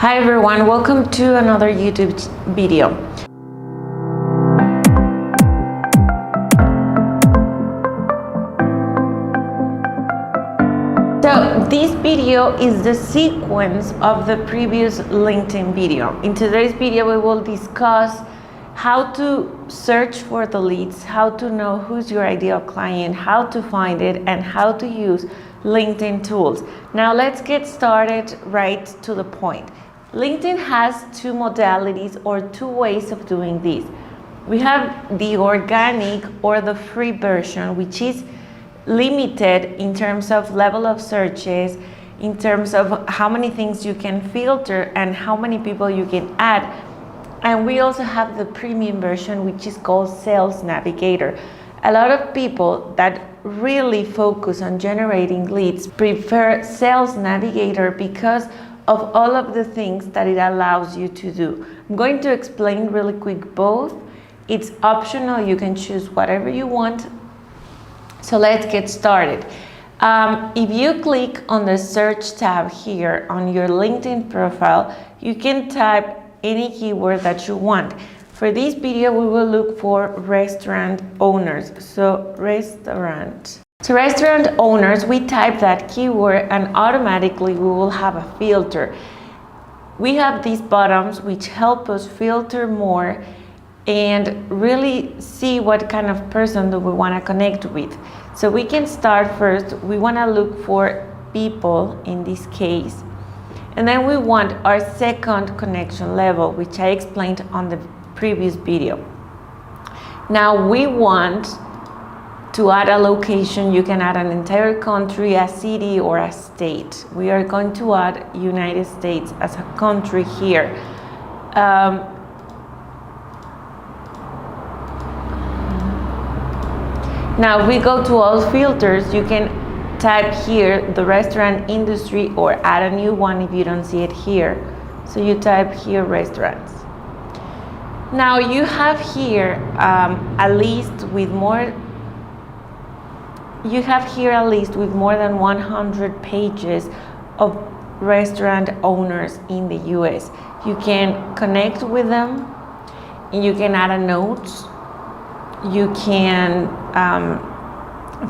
Hi everyone, welcome to another YouTube video. So this video is the sequence of the previous LinkedIn video. In today's video we will discuss how to search for the leads, how to know who's your ideal client, how to find it, and how to use LinkedIn tools. Now let's get started right to the point. LinkedIn has two modalities or two ways of doing this. We have the organic or the free version, which is limited in terms of level of searches, in terms of how many things you can filter and how many people you can add. And we also have the premium version, which is called Sales Navigator. A lot of people that really focus on generating leads prefer Sales Navigator because of all of the things that it allows you to do. I'm going to explain really quick both. It's optional, you can choose whatever you want. So let's get started. If you click on the search tab here on your LinkedIn profile, you can type any keyword that you want. For this video, we will look for restaurant owners. So restaurant owners, we type that keyword and automatically we will have a filter. We have these buttons which help us filter more and really see what kind of person do we want to connect with. So we can start first, we want to look for people in this case. And then we want our second connection level, which I explained on the previous video. Now we want to add a location. You can add an entire country, a city, or a state. We are going to add United States as a country here. Now if we go to all filters, you can type here the restaurant industry or add a new one if you don't see it here. So you type here restaurants. Now you have here a list with more than 100 pages of restaurant owners in the US. You can connect with them and you can add a note. You can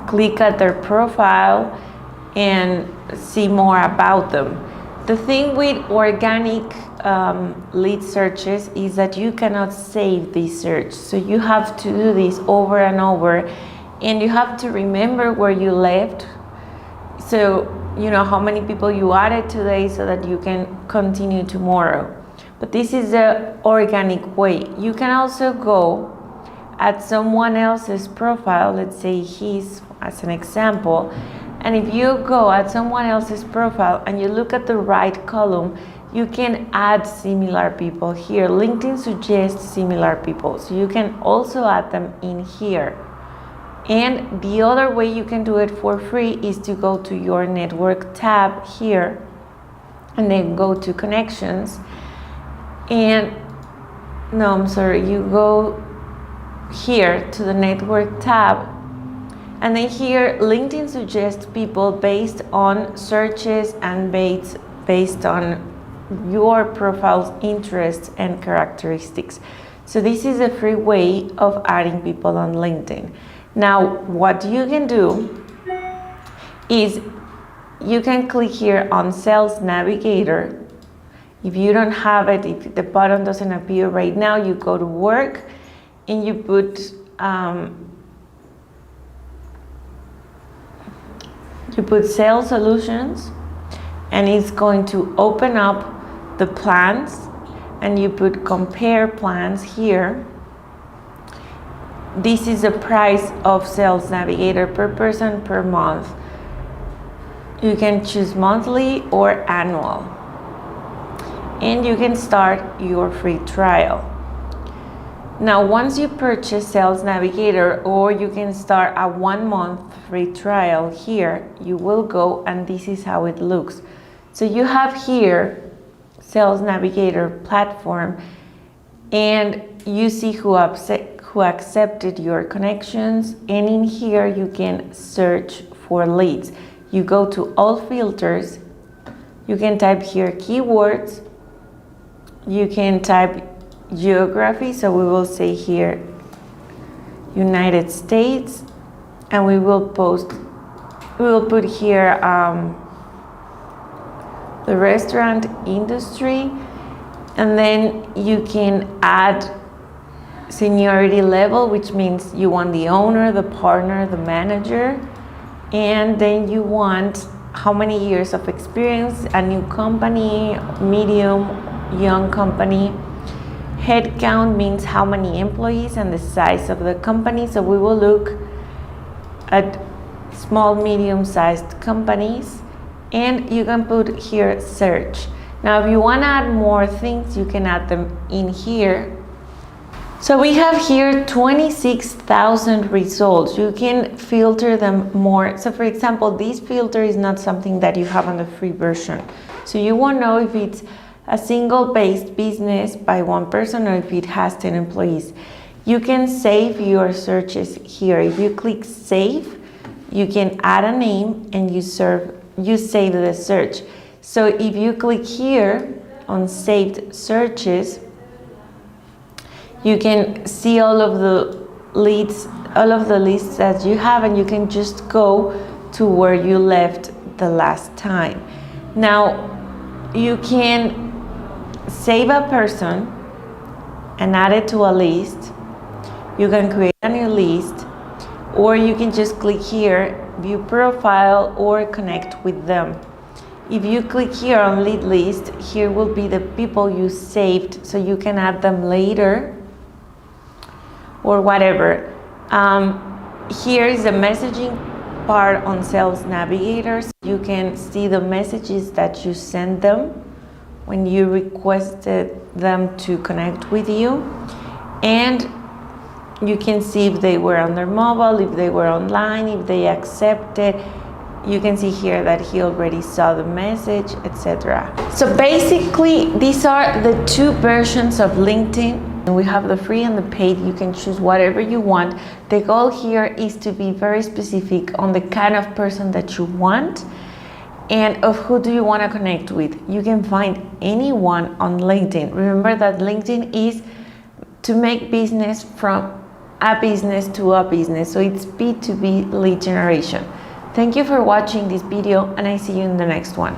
click at their profile and see more about them. The thing with organic lead searches is that you cannot save this search. So you have to do this over and over, and you have to remember where you left. So you know how many people you added today so that you can continue tomorrow. But this is the organic way. You can also go at someone else's profile, let's say his as an example, and if you go at someone else's profile and you look at the right column, you can add similar people here. LinkedIn suggests similar people, so you can also add them in here. And the other way you can do it for free is to go to your network tab here and then go to connections, and you go here to the network tab, and then here LinkedIn suggests people based on searches and based on your profile's interests and characteristics. So this is a free way of adding people on LinkedIn. Now what you can do is you can click here on Sales Navigator. If you don't have it, if the button doesn't appear right now, you go to work and you put sales solutions, and it's going to open up the plans, and you put compare plans here. This is the price of Sales Navigator per person per month. You can choose monthly or annual, and you can start your free trial. Now once you purchase Sales Navigator, or you can start a 1 month free trial here, you will go and this is how it looks. So you have here Sales Navigator platform, and you see who accepted your connections, and in here you can search for leads. You go to all filters, you can type here keywords, You can type geography, so we will say here United States, and we will put here the restaurant industry, and then you can add seniority level, which means you want the owner, the partner, the manager, and then you want how many years of experience, a new company, medium, young company. Headcount means how many employees and the size of the company. So we will look at small, medium-sized companies, and you can put here search. Now, if you want to add more things, you can add them in here. So we have here 26,000 results. You can filter them more. So for example, this filter is not something that you have on the free version. So you won't know if it's a single-based business by one person or if it has 10 employees. You can save your searches here. If you click save, you can add a name and you save the search. So if you click here on saved searches, you can see all of the lists that you have, and you can just go to where you left the last time. Now, you can save a person and add it to a list. You can create a new list, or you can just click here, view profile, or connect with them. If you click here on lead list, here will be the people you saved, so you can add them later or whatever. Here is the messaging part on Sales Navigator. So you can see the messages that you send them when you requested them to connect with you, and you can see if they were on their mobile, if they were online, if they accepted. You can see here that he already saw the message, etc. So basically, these are the two versions of LinkedIn. We have the free and the paid. You can choose whatever you want. The goal here is to be very specific on the kind of person that you want and of who do you want to connect with. You can find anyone on LinkedIn. Remember that LinkedIn is to make business from a business to a business. So it's B2B lead generation. Thank you for watching this video, and I see you in the next one.